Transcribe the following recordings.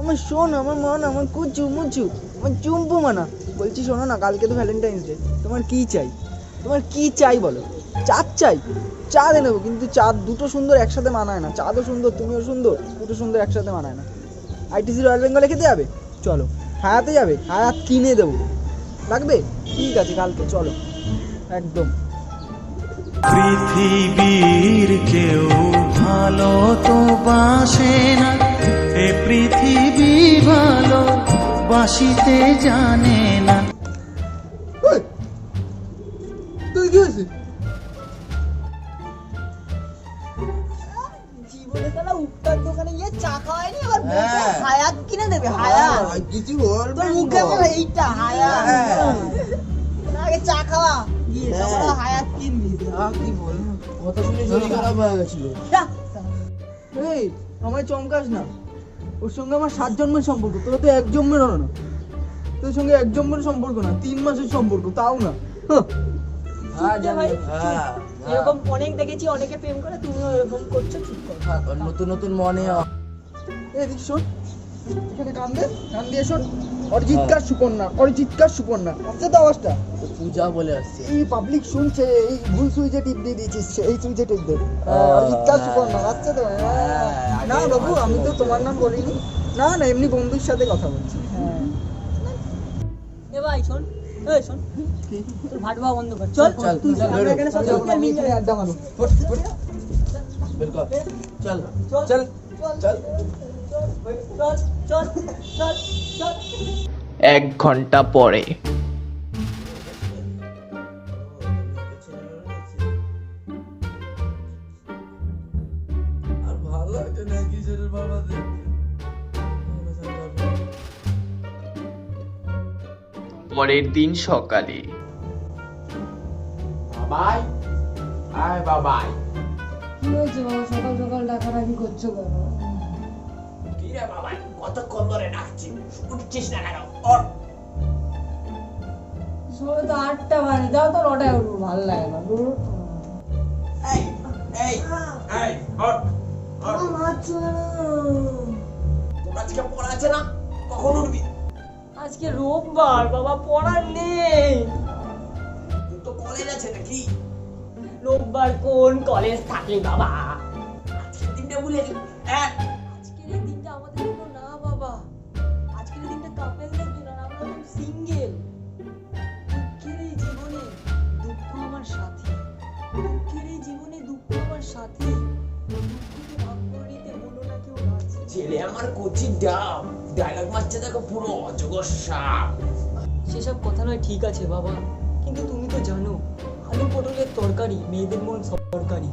আমার শোন, আমার মন, আমার কুচু মুচু, আমার চুম্পু মানা। বলছি শোনো না, কালকে তো ভ্যালেন্টাইন্স ডে, তোমার কি চাই? তোমার কি চাই বলো? চাঁদ চাই? চাঁদ এনে দেবো, কিন্তু চাঁদ দুটো সুন্দর একসাথে মানায় না। চাঁদও সুন্দর, তুমিও সুন্দর, দুটো সুন্দর একসাথে মানায় না। আইটিসি রয়্যাল বেঙ্গলে খেতে যাবে? চলো। হায়াতে যাবে? হায়াত কিনে দেবো, লাগবে? ঠিক আছে, কালকে চলো একদম। পৃথিবীর কেউ ভালো তো বাসে না, এ পৃথিবী ভালো বাসিতে জানে না। তুই কি হয়েছে? জীবনে তারা উত্তর দোকানে গিয়ে চা খাওয়ায়নি, আবার বলছে হায়াত কিনে দেবে। হায়াত কিছু বল, তোর মুখে বলে এইটা হায়াত। আগে চা খাওয়া গিয়ে তারপরে হায়াত কিনবি। কি বল, কথা শুনে শরীর খারাপ হয়ে গেছিল। এই আমায় চমকাস না, ওর সঙ্গে আমার 7 জন্মের সম্পর্ক, তোরা তো 1 জন্মের হলো না। তোর সঙ্গে 1 জন্মের সম্পর্ক না, 3 মাসের সম্পর্ক, তাও না। এরকম অনেক দেখেছি, অনেকে প্রেম করে, তুমিও এরকম করছো, ঠিক করো। নতুন নতুন মনে এদিক শোন, এখানে কান দে, কান দিয়ে শোন। অরিজিৎকার সুকন্যা, অরিজিৎকার সুকন্যা, আসছে তো আওয়াজটা? পূজা বলে আসছে। এই পাবলিক শুনছে, এই ভুল সুইচে টিপ দিয়ে দিয়েছিস, এই সুইচে টিপ দে। অরিজিৎকার সুকন্যা আসছে তো? না বাবু, আমি তো তোমার নাম বলিনি। না না, এমনি বন্ধুর সাথে কথা বলছি। এ ভাই শোন, এই শোন, তোর ভাট ভাবা বন্ধ কর। চল চল, তুই চল, আমরা এখানে সব চল, মিলে আমি মিলে আড্ডা মারো। বিলকুল চল চল চল চল চল চল চল চল। 1 ঘন্টা পরে। আর ভালো লাগে না কিশোরের বাবা দেখতে। পরের দিন সকালে। বাবাই, আয় বাবাই। কি হয়েছে বাবা, সকাল সকাল ডাকাডাকি করছো কেন? কি রে বাবাই, কতক্ষণ ধরে ডাকছি, উঠছিস না কেন? ওঠ। সবে তো 8টা বাজে, যাও তো 9টায় উঠবো, ভালো লাগে না। এই এই এই ওঠ ওঠ। তোর আজকে পড়া আছে না? কখন উঠবি? আজকে রোববার বাবা, পড়ার নেই। তুই তো কলেজ আছে নাকি? রোববার কোন কলেজ থাকে বাবা? আজকের দিনটা ভুলে গেলি? হ্যাঁ, আজকের এই দিনটা আমাদের জন্য না বাবা, আজকের এই দিনটা কাপেলদের জন্য, আর আমরা তো সিঙ্গেল। দুঃখের এই জীবনে দুঃখ আমার সাথী, দুঃখের এই জীবনে দুঃখ আমার সাথী। দুঃখকে ভাগ করে নিতে হলো না কেউ রাজি। ছেলে আমার কচি ডাব, ডায়লগ মারছে দেখো পুরো অজগর সাপ। সেসব কথা নয়, ঠিক আছে বাবা, কিন্তু তুমি তো জানো আলু পটলের তরকারি মেয়েদের মন সরকারি।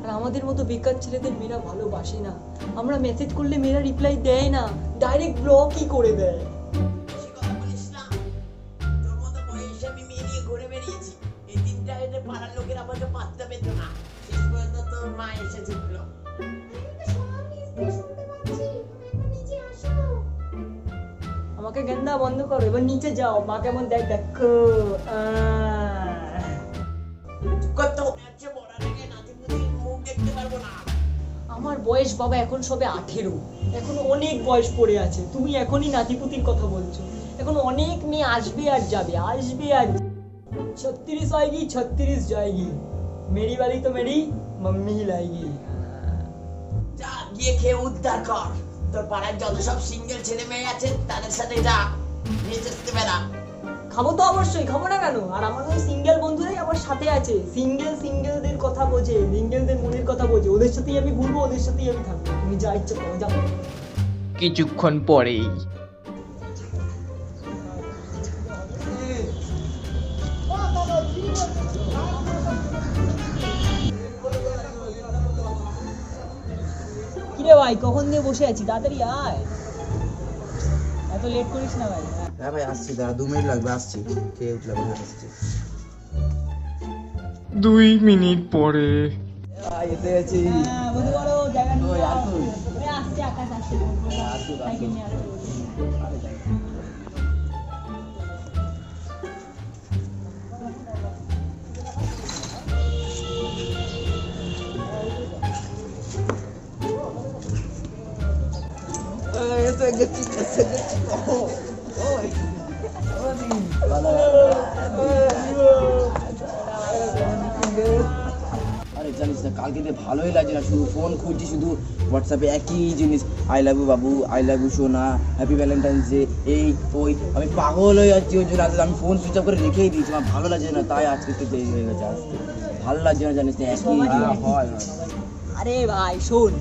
আর আমাদের মতো বেকার ছেলেদের মেয়েরা ভালোবাসে না। আমরা মেসেজ করলে মেয়েরা রিপ্লাই দেয় না, ডাইরেক্ট ব্লকই করে দেয়। বেশি কথা বলিস না। তোর মতো বয়সে আমি মেয়ে নিয়ে ঘুরে বেরিয়েছি। এই দিনটা এনে পাড়ার লোকের আমাকে পাত্তা পেত না। শেষ পর্যন্ত তোর মা এসে ঢুকলো। আমাকে গেন্দা বন্ধ করো, এবার নিচে যাও, মা কেমন দেখ দেখো। কত আছে বড় থেকে নাতিপুতির মুখ দেখতে পারবো না। আমার বয়স বাবা এখন সবে 18, এখন অনেক বয়স পড়ে আছে। তুমি এখনই নাতিপুতির কথা বলছো, এখন অনেক মেয়ে আসবে আর যাবে, আসবে আর 36 आएगी 36 जाएगी, मेरी वाली तो मेरी मम्मी ही लाएगी। যা গিয়ে খেয়ে উদ্ধার কর। তোর পাড়ায় যত সব সিঙ্গেল ছেলে মেয়ে আছে তাদের সাথে যা মিশতে বেড়া। খাবো তো অবশ্যই, খাবো না কেন? আর আমার ওই সিঙ্গেল বন্ধুরাই আমার সাথে আছে, সিঙ্গেলদের কথা বোঝে, সিঙ্গেলদের মনের কথা বোঝে। ওদের সাথেই আমি ঘুরবো, ওদের সাথেই আমি থাকবো। তুমি যা ইচ্ছা করো, যাও। কিছুক্ষণ পরেই। কিরে ভাই, কখন দিয়ে বসে আছি, তাড়াতাড়ি আয়, এত লেট করিস না ভাই। হ্যাঁ ভাই আসছি, দাঁড়া 2 মিনিট লাগবে, আসছি, খেয়ে উঠলাম, আসছি। 2 মিনিট পরে। এসে গেছি। হ্যাঁ বন্ধু বলো, জায়গা নিয়ে ওই যাও। আসুন। ওই আসছে, আকাশ আসছে, আসুন, সাইকেল নিয়ে আসছে। এসে গেছি আরে জানিস না কালকে দিয়ে ভালোই লাগে না, শুধু ফোন খুঁজছি, শুধু হোয়াটসঅ্যাপে একই জিনিস, I love you Babu, I love you সোনা, হ্যাপি ভ্যালেন্টাইন্স ডে, এই ওই। আমি পাগল হয়ে যাচ্ছি ওই জন্য আমি ফোন সুইচ অফ করে রেখেই দিয়েছি, আমার ভালো লাগছে না, তাই আজকে একটু দেরি হয়ে গেছে আসতে। ভালো লাগছে না জানিস না, একই জিনিস। হয় আরে ভাই শোন,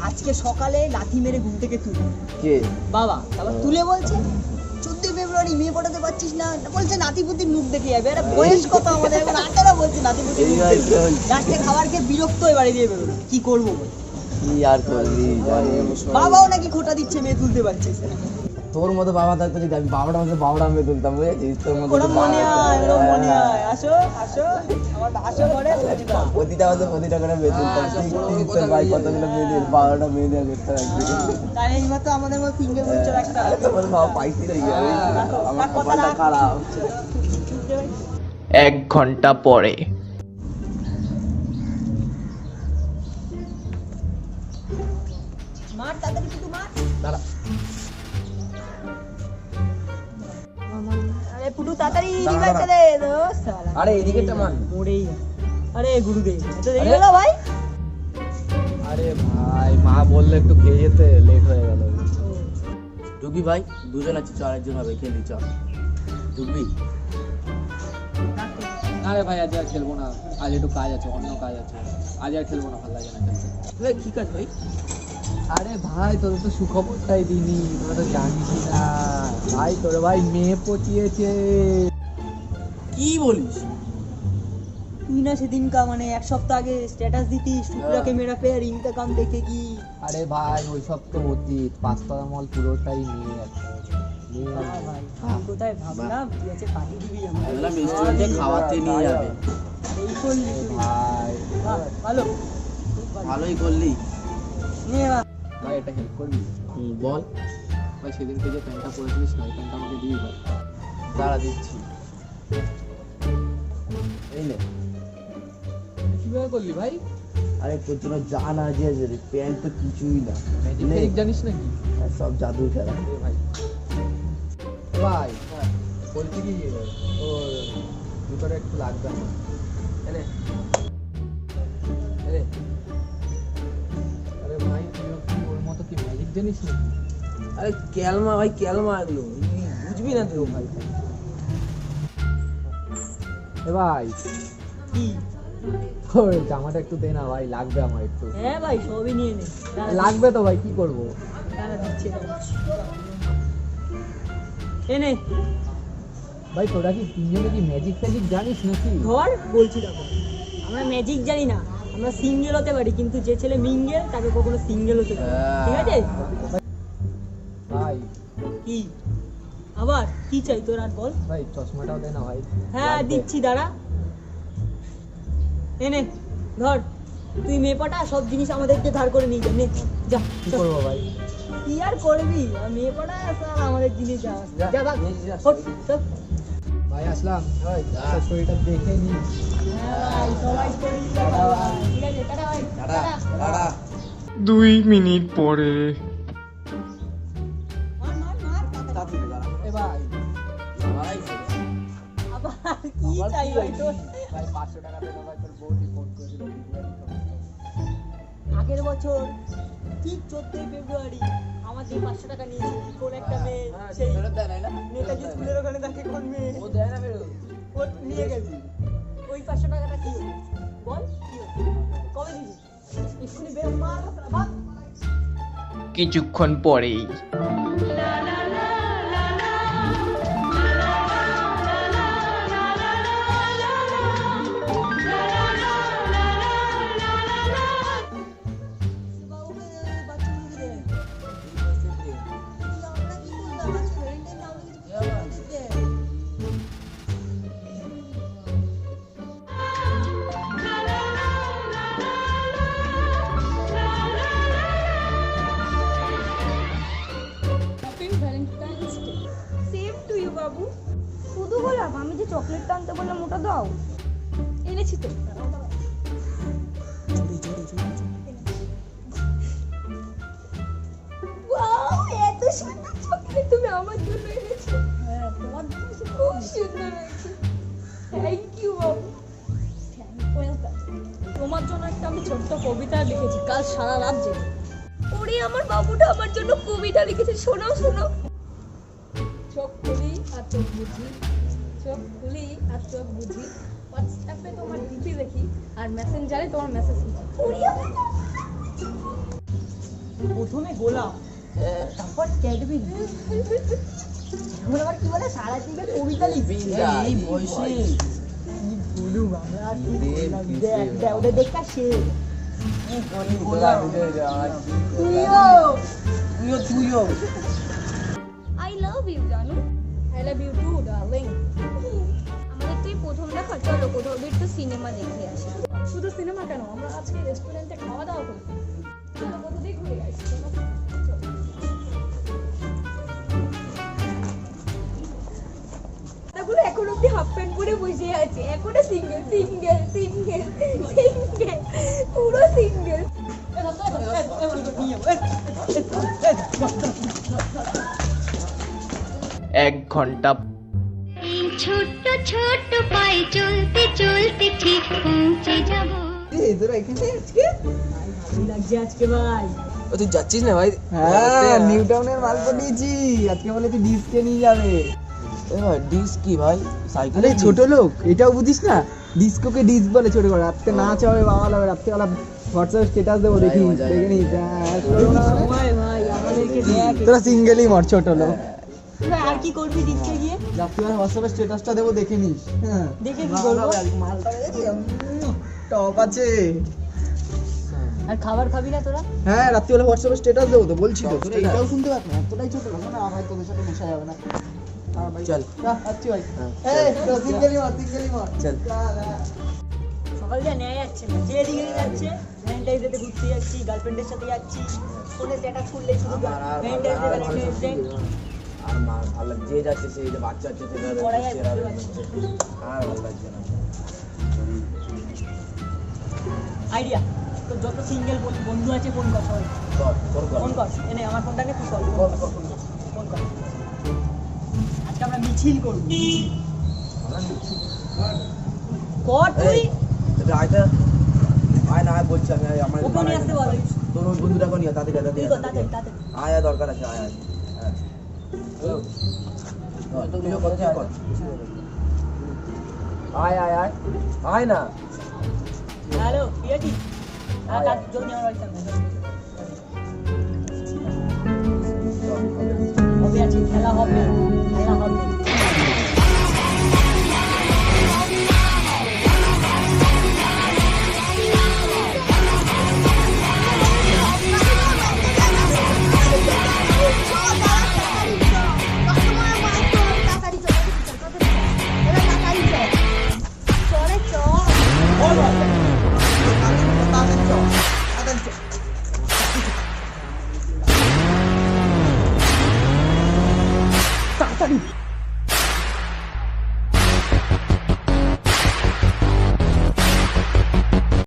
আজকে সকালে লাথি মেরে ঘুম থেকে তুলে কে বাবা, তারপর তুলে বলছে 14 ফেব্রুয়ারি মেয়ে পটাতে পারছিস না, বলছে নাতিপুতির মুখ দেখে যাবে। আরে বয়স কত আমাদের, এখন 18 বলছে নাতিপুতির মুখ এই দেখে। ভাই, রাস্তায় খাবার খেয়ে বিরক্ত হয়ে বাড়ি দিয়ে বেরোলো, কি করবো বল? কি আর করবি জানিস। বাবাও নাকি খোটা দিচ্ছে মেয়ে তুলতে পারছিস না। তোর মতো বাবা থাকতো যদি আমি বাবাটা মতো বাবাটা আমি তুলতাম, বুঝেছিস? তোর মতো ওরম মনে হয়, ওরম মনে হয়। আসো আসো, আমার আসো ঘরে বুঝবা। প্রতিটা মতো প্রতিটা করে মেয়ে তুলতাম, ঠিক তোর ভাই কতগুলো মেয়ে দিয়ে 12টা মেয়ে দিয়ে করতে রাখবি। তাই এই মতো আমাদের মতো ফিঙ্গার বলছে একটা। তোমার বাবা পাইছি না আমার কপালটা খারাপ। 1 ঘন্টা পরে। মার তাড়াতাড়ি শুধু মার। দাঁড়া। আরে পুটু তাড়াতাড়ি দাঁড়া, রিভাইভ দাঁড়া। দে দো সালা। আরে এদিকেটা মান। মরেই যা। আরে গুরুদেব, এত দেরি আরে? হলো ভাই? আরে ভাই মা বললে একটু খেয়ে যেতে, লেট হয়ে গেল। ঢুকবি ভাই? দুজন আছে, চল একজন হবে, খেলি চল। ঢুকবি? আরে ভাই আজ আর খেলবো না, আজ একটু কাজ আছে, অন্য কাজ আছে, আজ আর খেলবো না, ভালো লাগে না খেলতে। কি কাজ ভাই? আরে ভাই তোদের তো সুখবরটাই দিনি, তোরা তো জানিসই না ভাই, তোর ভাই মেয়ে পচিয়েছে। কি বলিস? তুই না সেদিনকা মানে এক সপ্তাহ আগে স্ট্যাটাস দিতিস টুকরাকে মেরা পেয়ার ইনকাম দেখে কি? আরে ভাই ওই সব তো অতীত, পাঁচতলা মল পুরোটাই নিয়ে আছে। ভাই আমি কোথায় ভাবলাম তুই আছে পার্টি দিবি আমার। ভাবলাম রেস্টুরেন্টে খাওয়াতে নিয়ে যাবে। এই করলি তুই। ভাই বাহ, ভালো খুব ভালো। ভালোই করলি। নে বাহ। ভাই এটা হেল্প করবি? বল। ভাই সেদিনকে যে প্যান্টটা পরেছিলিস না, ওই প্যান্টটা আমাকে দিবি ভাই। দাঁড়া দিচ্ছি। এই নে। কিভাবে করলি ভাই? আরে তোর জন্য যা না যে প্যান্ট তো কিছুই না, ম্যাজিক নে। ফ্যাজিক জানিস নাকি? সব জাদু খেলা। এ ভাই ভাই বলছি কি ও জুতোটা একটু লাগবে আমার। এনে আরে আরে ভাই তুইও কি ওর মতো কি ম্যাজিক জানিস নাকি? আরে ক্যালমা ভাই, ক্যালমা এগুলো বুঝবি না তুই ভাই। এ ভাই কি? ওই জামাটা একটু দে না ভাই, লাগবে আমার একটু। হ্যাঁ ভাই সবই নিয়ে নে। দাঁড়া, লাগবে তো ভাই, কি করব? দাঁড়া দিচ্ছি দাঁড়া। এ নে ভাই তোরা কি তিনজনে কি ম্যাজিক ফ্যাজিক জানিস নাকি? ধর বলছি দেখো, আমরা ম্যাজিক জানি না, আমরা সিঙ্গেল হতে পারি, কিন্তু যে ছেলে মিঙ্গেল তাকে কখনো সিঙ্গেল হতে পারে না। ঠিক আছে? ভাই কি আবার কি চাই তোর আর বল? ভাই চশমাটাও দে না ভাই। হ্যাঁ লাগবে। দিচ্ছি দাঁড়া। এনে ধর, তুই মেয়ে পাটা সব জিনিস আমাদেরকে ধার করে নিয়ে যা, নে যা। কি করবো ভাই? কি আর করবি, আর মেয়ে পাটা সব আমাদের জিনিস যা যা, যা ভাগ। নিয়ে যা, হট, চল। ভাই আসলাম ভাই, আচ্ছা, শরীরটা দেখে নি। হ্যাঁ ভাই, সবাই করে নিয়ে যা ভাই। ঠিক আছে, টাটা ভাই, দাঁড়া টাটা। দাঁড়া। 2 মিনিট পরে। মার মার মার টাটা। তাড়াতাড়ি দাঁড়া। এ ভাই ভাই আবার কি চাই ভাই তোর? ভাই 500 টাকা দে না ভাই, তোর বউটি ফোন করেছিল বিরিয়ানি খাবো। আগের বছর ঠিক 14 ফেব্রুয়ারি আমার যে 500 টাকা নিয়েছি কোন একটা মেয়ে, সেই ফেরত দেয় না? নেতাজি স্কুলের ওখানে থাকে কোন মেয়ে, ও দেয় না ফেরত? ও নিয়ে গেছে। ওই 500 টাকাটা কি হলো বল? কি হলো? কবে দিবি? এক্ষুনি বের মার বাবা। কিছুক্ষণ পরেই। সেম টু ইউ বাবু। শুধু গোলাপ, আমি যে চকলেটটা আনতে বললাম ওটা দাও। এনেছি তো। ওয়াও, এত তুমি আমার জন্য এনেছো। হ্যাঁ, তোমার জিনিস খুব সুন্দর হয়েছে। Thank you Babu. ওয়েলকাম। তোমার জন্য একটা আমি ছোট্ট কবিতা লিখেছি, কাল সারা রাত জেগে। ওরে আমার বাবুটা আমার জন্য কবিতা লিখেছে, শোনাও শোনাও। চোখ খুলি আর চোখ বুঝি, চোখ খুলি আর চোখ বুঝি, হোয়াটসঅ্যাপে তোমার ডিপি দেখি আর মেসেঞ্জারে তোমার মেসেজ লিখি। ওরে আমার প্রথমে গোলাপ, তারপর ক্যাডবেরি, এখন আবার কি বলে সারা দিকে কবিতা লিখবি। এই বয়সে বলু বাংলা কি দেখ, গোলাপ, কি দেখ সে। দেখ ওদের দেখা সে তুইও আই লাভ ইউ জানু। I love you too darling. আমাদের তুই প্রথম দেখা, চলো কোথাও একটু সিনেমা দেখে আসি। শুধু সিনেমা কেন, আমরা আজকে রেস্টুরেন্টে খাওয়া দাওয়া করবো। চলো কত দিক ঘুরে আসি। তারপরে এখন অব্দি হাফ প্যান্ট পরে বসে আছে, এখনো সিঙ্গেল সিঙ্গেল সিঙ্গেল সিঙ্গেল, পুরো সিঙ্গেল। 1 ঘন্টা এই ছোট্ট ছোট্ট পায়ে চলতে চলতে ঠিক পৌঁছে যাব। তোরা এখানে আজকে? ভালোই লাগছে আজকে ভাই। ও তুই যাচ্ছিস না ভাই? হ্যাঁ, নিউ টাউনের মাল পাঠিয়েছি আজকে, বলে তুই ডিস্কে নিয়ে যাবে। ডিস কি ভাই? সাইকেল আরে ছোট লোক, এটাও বুঝিস না? ডিস্কোকে ডিস্ক বলে ছোট করে। রাত্রে নাচ হবে, বাবা হবে, রাত্রেবেলা হোয়াটসঅ্যাপ স্ট্যাটাস দেবো, দেখি মজা, দেখে নিস। হ্যাঁ, শোনো না। সময় ভাই আমাদেরকে দেখ। তোরা সিঙ্গেলই মর, ছোট লোক। ভাই, আর কি করবি ডিস্কে গিয়ে? রাত্রিবেলা হোয়াটসঅ্যাপে স্ট্যাটাসটা দেবো, দেখে নিস। হ্যাঁ, দেখে কি মাল করবো? হবে আজকে, মালটা দেখেছি, টপ আছে। আর খাবার খাবি না তোরা? হ্যাঁ, রাত্রিবেলা হোয়াটসঅ্যাপে স্ট্যাটাস দেবো তো, বলছি তো। তোরা Status? এটাও শুনতে পাস না, এতটাই ছোট লোক না। আমার তোদের সাথে মেশা যাবে না। হ্যাঁ ভাই, চল। আসছি ভাই। হ্যাঁ, এই, তো সিঙ্গেলই মর, সিঙ্গেলই মর। চল। সকাল দিয়ে নেওয়া যাচ্ছে না, যেদিকে যাচ্ছে ভ্যালেন্টাইন্স ডেতে ঘুরতে যাচ্ছি, গার্লফ্রেন্ডের সাথে যাচ্ছি, ফোনে স্ট্যাটাস খুললে শুধু ভ্যালেন্টাইন্স ডে ভ্যালেন্টাইন্স ডে। আর ভালো যে যাচ্ছে সেই যে বাচ্চা আছে পড়াই আর বুঝতে পারছি আর ভালো লাগছে না। আইডিয়া, তো যত সিঙ্গেল বন্ধু আছে ফোন কর সবাই, কর, তোর কর। ফোন কর। এনে আমার ফোনটা নিয়ে তুই কর, কর, কর, কর। ফোন কর। আজকে আমরা মিছিল করবো, মিছিল। কর তুই। এই, তোকে আয় তো। আয় না, আয় বলছি আমি, আমার ওকে নিয়ে আসতে বল। তোর ওই বন্ধুটাকে নিয়ে তাদের তুই কর, তাড়াতাড়ি তাড়াতাড়ি। আয় আয়, দরকার আছে, আয় আয়। হ্যাঁ। তুইও কর, তুইও কর। আয় আয় আয়, আয় না। হ্যালো, ঠিক আছে? হ্যাঁ, তার জলদি আমার বাড়িতে আন। হবে আছে, খেলা হবে, খেলা হবে।